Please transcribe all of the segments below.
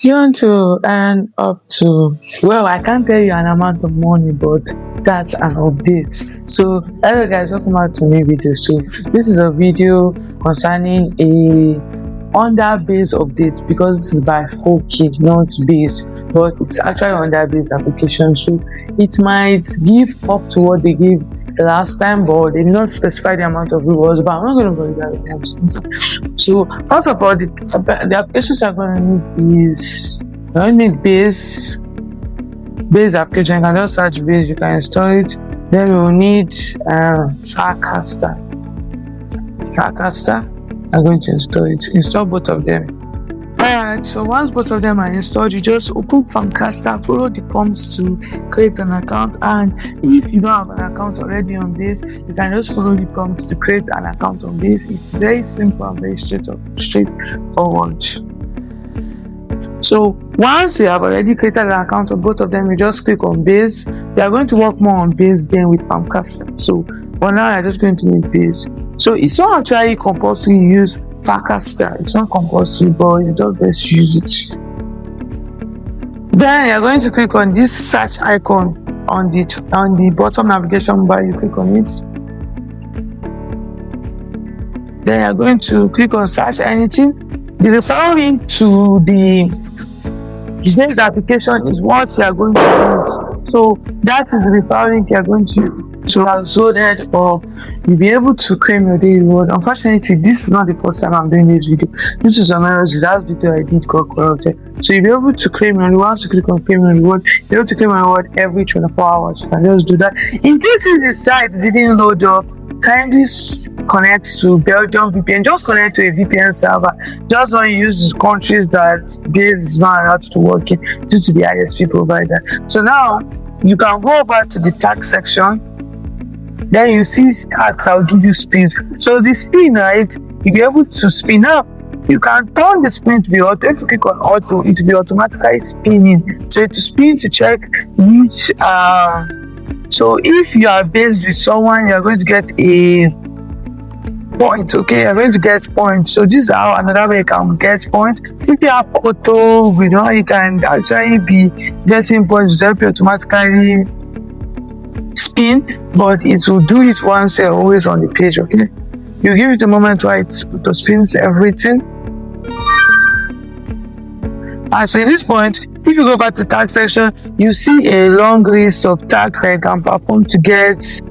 Do you want to earn up to, well, I can't tell you an amount of money, but that's an update. So hello guys, welcome back to my video. So this is a video concerning a under base update, because this is by Farcaster, not base, but it's actually under base application. So it might give up to what they gave the last time, but they did not specify the amount of rewards. But I'm not going to go into that. So first of all, the applications are going to need is, you don't need base application. You can just search base, you can install it. Then we will need Farcaster. I'm going to install both of them. Alright, so once both of them are installed, you just open Farcaster, follow the prompts to create an account, and if you don't have an account already on this, you can just follow the prompts to create an account on this. It's very simple and very straightforward. So once you have already created an account on both of them, you just click on base. They are going to work more on base than with Farcaster. So for now, I'm just going to need base. So it's not actually compulsory to use Farcaster. It's not compulsory, but you just best use it. Then you're going to click on this search icon on the bottom navigation bar. You click on it. Then you're going to click on search anything. The referral link to the business application is what you are going to use. So that is the referral link you are going to use. So uploaded, or you'll be able to claim your daily reward. Unfortunately, this is not the first time I'm doing this video. This is an error. The last video I did got corrupted. So you'll be able to claim your reward. Once you click on claim your reward, you'll be able to claim your reward every 24 hours. You can just do that. In case the site didn't load up, kindly connect to Belgium VPN. Just connect to a VPN server. Just don't use countries that base is not allowed to work in due to the ISP provider. So now you can go over to the tax section. Then you see I'll give you speed. So the spin, right? You'll be able to spin up. You can turn the spin to be auto. If you click on auto, it will be automatically spinning. So to spin to check which so if you are based with someone, you're going to get a point. Okay, you're going to get points. So this is how another way you can get points. If you have auto, you can actually be getting points to help you automatically spin, but it will do it once you're always on the page. Okay, you give it a moment while it spins everything. And so in this point, if you go back to the tax section, you see a long list of tasks that you can perform to get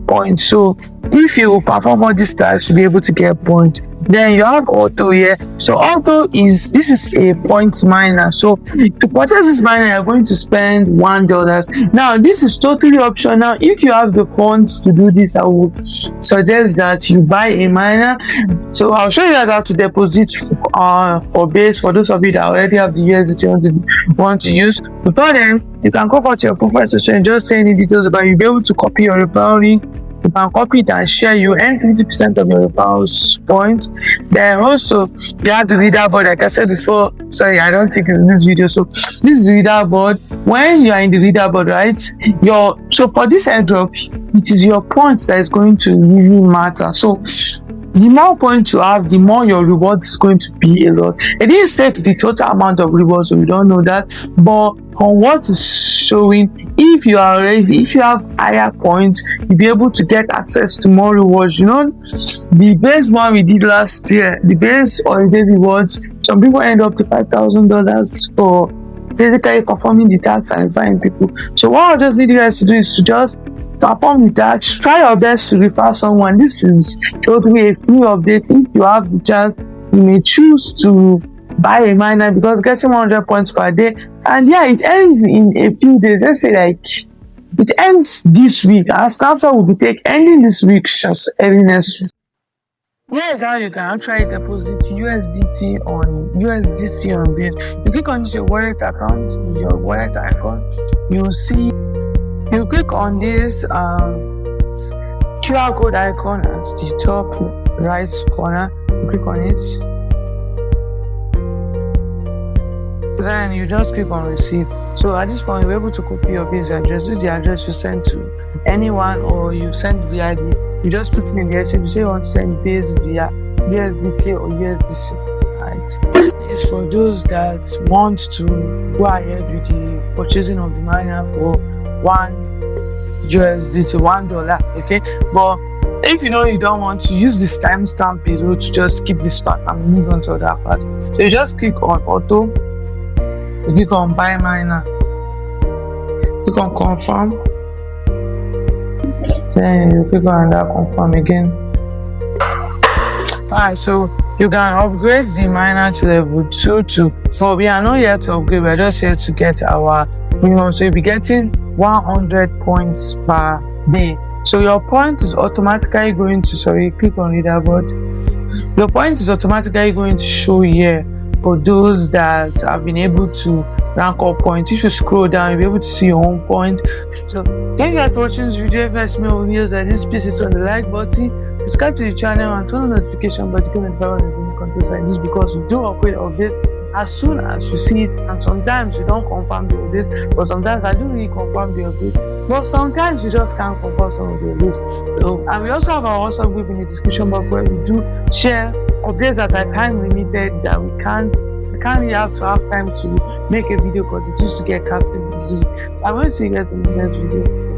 points. So if you perform all these tasks, you'll be able to get points. Then you have auto here. So auto is a points miner. So to purchase this miner, you're going to spend $1. Now this is totally optional. If you have the funds to do this, I would suggest that you buy a miner. So I'll show you guys how to deposit for base for those of you that already have the USDC want to use. Before then, you can go back to your profile section and just say any details about it. You'll be able to copy your referral link. You can copy it and share. You earn 50% of your referral points. Then also you have the leaderboard, like I said before. Sorry, I don't think it's in this video. So this is the leaderboard. When you are in the leaderboard, right? So for this airdrop, it is your points that is going to really matter. So the more points you have, the more your reward is going to be a lot. It didn't state the total amount of rewards, so we don't know that. But on what is showing, if you have higher points, you'll be able to get access to more rewards. The base one we did last year, the base holiday rewards, some people end up to $5,000 for basically performing the task and finding people. So what I just need you guys to do is to just perform the task. Try your best to refer someone. This is totally a free update. If you have the chance, you may choose to buy a miner, because getting 100 points per day, and yeah, it ends in a few days. Let's say like it ends this week. Our snapshot will be ending this week, just early next week. Here's how you can actually deposit USDC on base. You click on your wallet account, your wallet icon. You click on this QR code icon at the top right corner. You click on it. Then you just click on receive. So at this point, you're able to copy your base address. This is the address you send to anyone, or you send via you just put it in the SMS. You say you want to send base via USDT or USDC. Right. is for those that want to go ahead with the purchasing of the miner for $1 $1, okay? But if you know you don't want to use this timestamp below to just skip this part and move on to that part, so you just click on auto, you click on buy miner, click on confirm, then you click on that confirm again. Alright, so you can upgrade the miner to level 2 to 4. We are not here to upgrade, we are just here to get our minimum. So you'll be getting 100 points per day. So your point is automatically going to, click on leaderboard. Your point is automatically going to show here for those that have been able to rank up points. If you scroll down, you'll be able to see your own point. So thank you guys for watching this video. If you guys more videos like this, please hit on the like button, subscribe to the channel, and turn on the notification bell to get notified when we content like this, because we do upgrade updates as soon as you see it. And sometimes we don't confirm the updates, but sometimes I do really confirm the updates, but sometimes you just can't confirm some of the updates. So, and we also have our WhatsApp group in the description box where we do share updates that are time limited, that we can't really have to have time to make a video because it used to get casted easily. I'm going to see you guys in the next video.